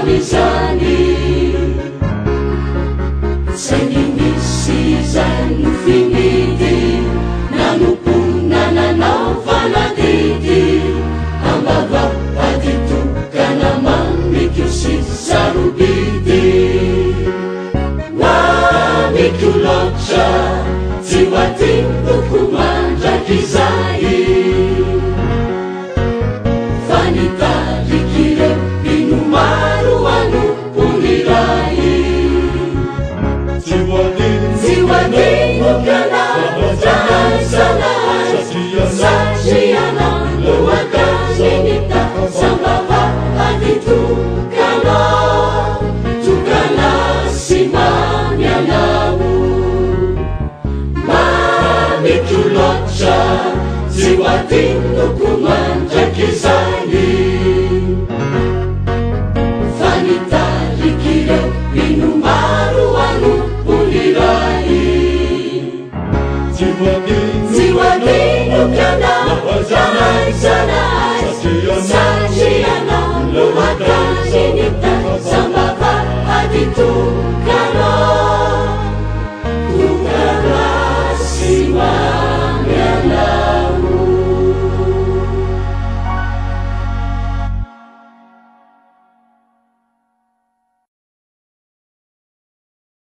izany saingy misy izany finidy nanomponina nanao fanadidy ambava aditokana mamiko sy sarobidy mamiko loatra tsy hoatindoko mandraky izay fanitarikireo maro anomponiray jiwadinukana jaisanahay satriana loakaninita sambava aditukana tukana simamianau mamitulotra jiwadinuku mandrakizani fanitarikireo maro anomponiray jiwadinukana jaisanahay satriana loakaninita